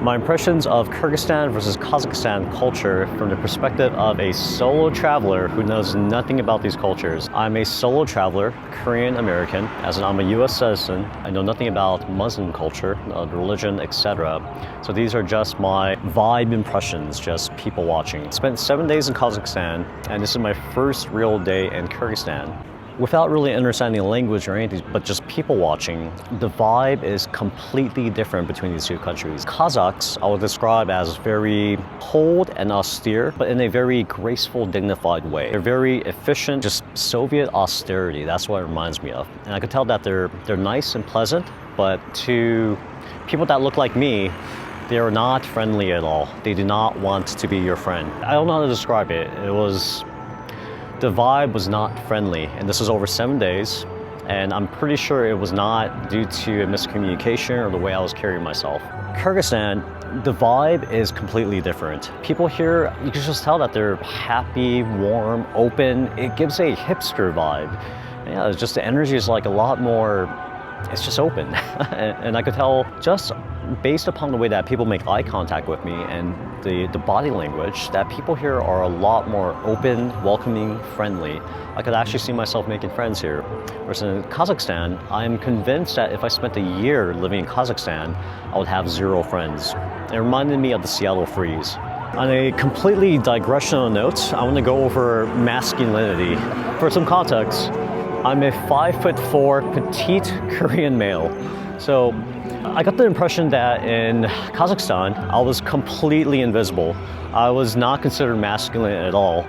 My impressions of Kyrgyzstan versus Kazakhstan culture from the perspective of a solo traveler who knows nothing about these cultures. I'm a solo traveler, Korean American, as in I'm a US citizen. I know nothing about Muslim culture, religion, etc. So these are just my vibe impressions, just people watching. Spent 7 days in Kazakhstan, and this is my first real day in Kyrgyzstan. Without really understanding the language or anything, but just people watching, the vibe is completely different between these two countries. Kazakhs, I would describe as very cold and austere, but in a very graceful, dignified way. They're very efficient, just Soviet austerity. That's what it reminds me of. And I could tell that they're nice and pleasant, but to people that look like me, they are not friendly at all. They do not want to be your friend. I don't know how to describe it. The vibe was not friendly, and this was over 7 days, and I'm pretty sure it was not due to a miscommunication or the way I was carrying myself. Kyrgyzstan, the vibe is completely different. People here, you can just tell that they're happy, warm, open. It gives a hipster vibe. Yeah, it's just the energy is like a lot more, it's just open. And I could tell just based upon the way that people make eye contact with me and the body language, that people here are a lot more open, welcoming, friendly. I could actually see myself making friends here. Whereas in Kazakhstan, I'm convinced that if I spent a year living in Kazakhstan, I would have 0 friends. It reminded me of the Seattle freeze. On a completely digressional note, I want to go over masculinity. For some context, I'm a 5'4" petite Korean male. So I got the impression that in Kazakhstan, I was completely invisible. I was not considered masculine at all.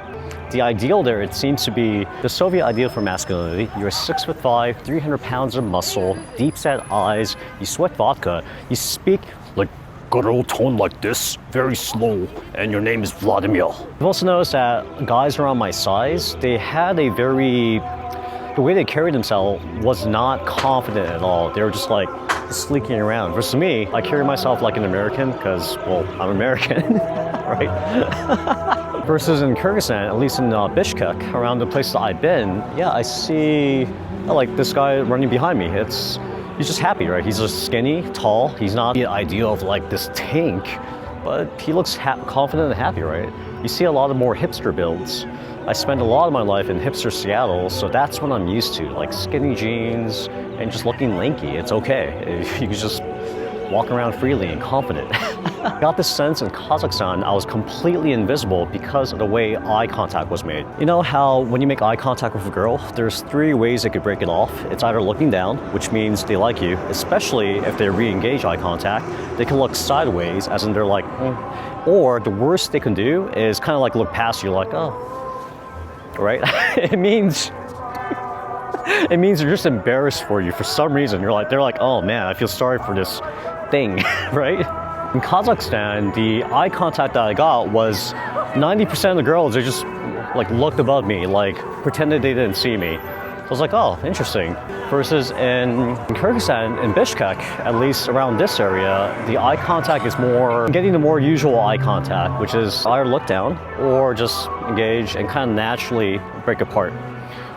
The ideal there, it seems to be the Soviet ideal for masculinity. You're 6'5", 300 pounds of muscle, deep set eyes, you sweat vodka, you speak like good old tone like this, very slow, and your name is Vladimir. I've also noticed that guys around my size, they had the way they carried themselves was not confident at all. They were just like sleeking around. Versus me, I carry myself like an American because, well, I'm American, right? Versus in Kyrgyzstan, at least in Bishkek, around the places I've been, yeah, I see like this guy running behind me. He's just happy, right? He's just skinny, tall. He's not the ideal of like this tank, but he looks confident and happy, right? You see a lot of more hipster builds. I spent a lot of my life in hipster Seattle, so that's what I'm used to, like skinny jeans and just looking lanky. It's okay. You can just walk around freely and confident. I got this sense in Kazakhstan I was completely invisible because of the way eye contact was made. You know how when you make eye contact with a girl, there's 3 ways they could break it off. It's either looking down, which means they like you, especially if they re-engage eye contact. They can look sideways, as in they're like, Or the worst they can do is kind of like look past you like, oh, right? It means they're just embarrassed for you for some reason. They're like, oh man, I feel sorry for this thing, right? In Kazakhstan, the eye contact that I got was 90% of the girls, they just like looked above me, like pretended they didn't see me. So I was like, oh, interesting. Versus in Kyrgyzstan, in Bishkek, at least around this area, the eye contact is more, getting the more usual eye contact, which is either look down or just engage and kind of naturally break apart,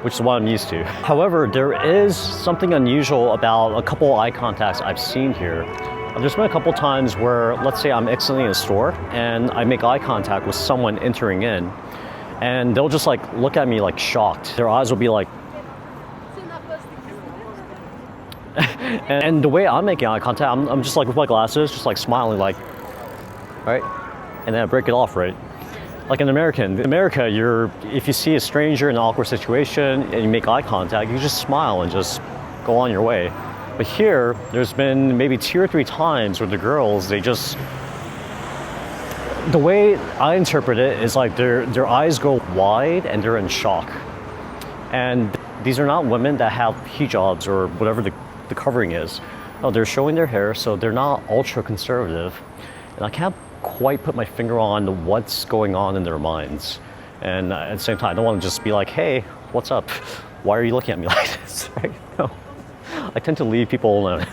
which is what I'm used to. However, there is something unusual about a couple eye contacts I've seen here. There's been a couple times where, let's say I'm exiting a store and I make eye contact with someone entering in, and they'll just like look at me like shocked. Their eyes will be like, and the way I'm making eye contact, I'm just like with my glasses, just like smiling like, right? And then I break it off, right? Like in America, if you see a stranger in an awkward situation and you make eye contact, you just smile and just go on your way. But here, there's been maybe 2 or 3 times where the girls, the way I interpret it is like their eyes go wide and they're in shock. And these are not women that have hijabs or whatever the covering is. No, they're showing their hair, so they're not ultra conservative. And I can't quite put my finger on what's going on in their minds. And at the same time, I don't want to just be like, hey, what's up? Why are you looking at me like this? Right? No. I tend to leave people alone.